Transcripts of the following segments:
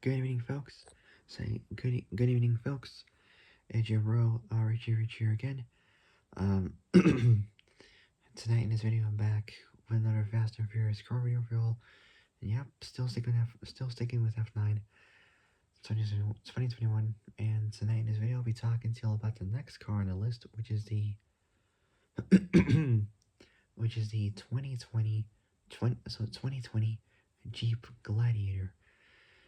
Good evening, folks. Say good evening, folks. It's your bro, Rich here again. Tonight in this video, I'm back with another Fast and Furious car video for y'all. And yep, still sticking with F9. 2021, and tonight in this video, I'll be talking to y'all about the next car on the list, which is the 2020 Jeep Gladiator.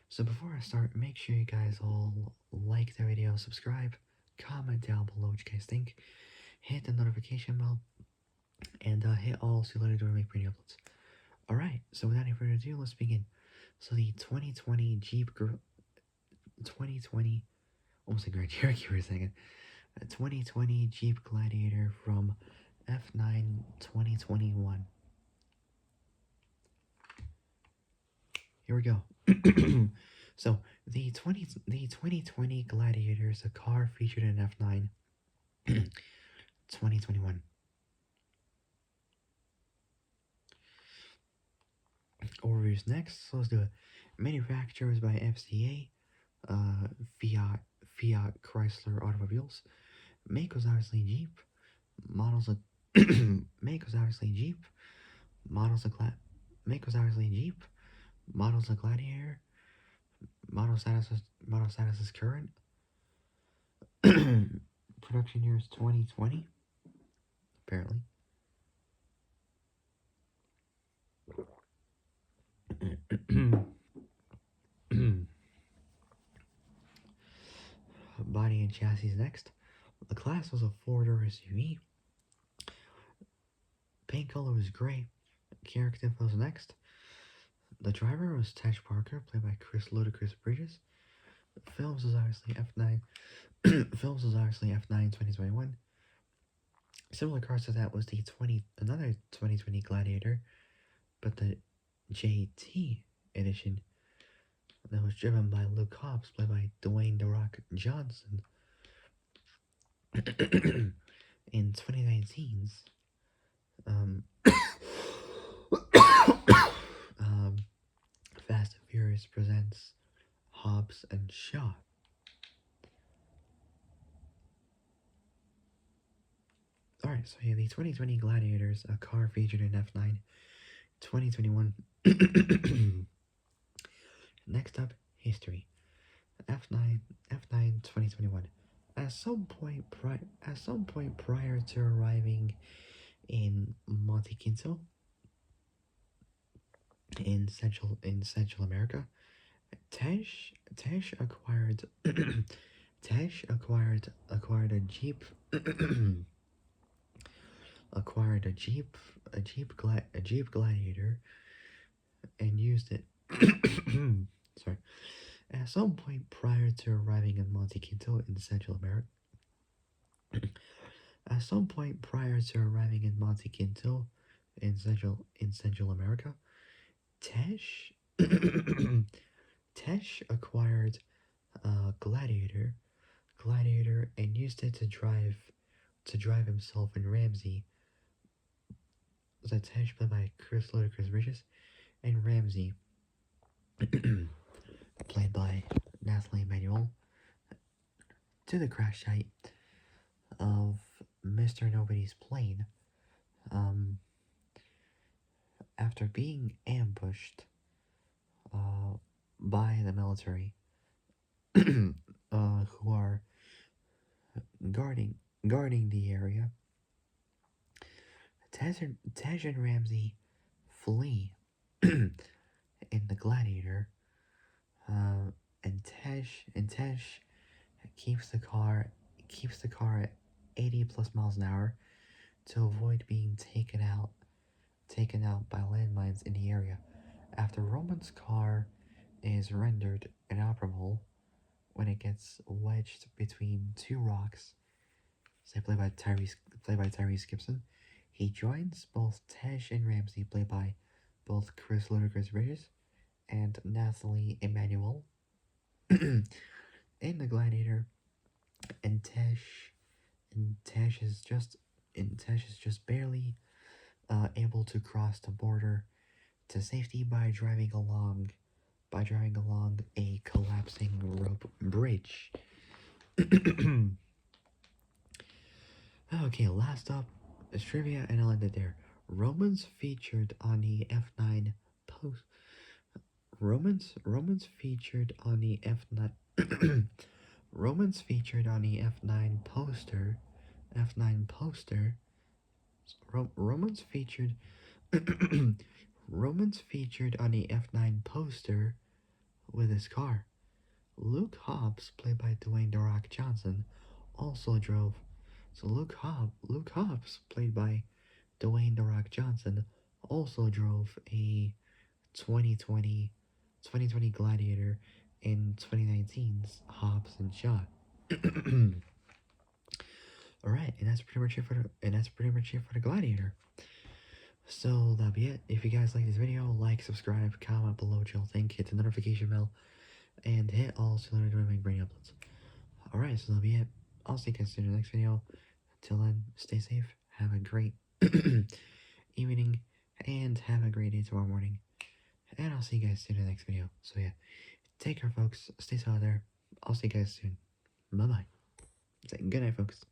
So before I start, make sure you guys all like the video, subscribe, comment down below what you guys think, hit the notification bell, and hit all so you later when I make video uploads. Alright, so without any further ado, let's begin. So the 2020, almost like Grand Cherokee for a second, 2020 Jeep Gladiator from F9 2021. Here we go. So the 2020 Gladiator is a car featured in F9 2021. Overviews next. So let's do it. Manufacturers by FCA, Fiat Chrysler Automobiles. Make was obviously Jeep. Models of make was obviously Jeep. Models of Jeep. Models of Gladiator. Model status is current. Production year is 2020. Apparently. Body and chassis next. The class was a four-door SUV. Paint color was gray. Character info was next. The driver was Tesh Parker, played by Chris Ludacris Bridges. Films was obviously F9. Films was obviously F9 2021. Similar cars to that was the another 2020 Gladiator, but the JT edition that was driven by Luke Hobbs, played by Dwayne The Rock Johnson. In 2019's Fast and Furious presents Hobbs and Shaw. Alright, so yeah, the 2020 Gladiators, a car featured in F9 2021. Next up, history. F9 2021. At some point prior to arriving in Monte Quinto in Central America, Tesh acquired acquired a Jeep Gladiator and used it. Sorry. At some point prior to arriving in Monte Quinto in Central America, Tesh Tesh acquired Gladiator and used it to drive himself and Ramsey. Was that Tesh played by Chris Ludacris Bridges, and Ramsey played by Nathalie Emmanuel, to the crash site of Mr. Nobody's plane after being ambushed by the military who are guarding the area. Tej and Ramsey flee in the Gladiator, and Tej keeps the car at 80 plus miles an hour to avoid being taken out by landmines in the area. After Roman's car is rendered inoperable when it gets wedged between two rocks, played by Tyrese Gibson, he joins both Tej and Ramsey, played by both Chris Ludacris Bridges and Nathalie Emmanuel, in the Gladiator, and Tej is just barely able to cross the border to safety by driving along by driving along a collapsing rope bridge. Okay, last up is trivia, and I'll end it there. Romans featured on the F9 post. Romans featured on the F9. Romans featured on the F9 poster. F9 poster. Romans featured. Romans featured on the F9 poster with his car. Luke Hobbs, played by Dwayne "The Rock" Johnson, also drove. So Luke Hobbs, played by Dwayne "The Rock" Johnson, also drove a 2020 Gladiator in 2019's Hobbs and Shaw. Alright, and that's pretty much it for the Gladiator. So that'll be it. If you guys like this video, like, subscribe, comment below what y'all think, hit the notification bell, and hit all so that I don't make brain uploads. Alright, so that'll be it. I'll see you guys soon in the next video. Till then, stay safe, have a great evening, and have a great day tomorrow morning. And I'll see you guys soon in the next video. So yeah, take care, folks. Stay safe out there. I'll see you guys soon. Bye-bye. Say good night, folks.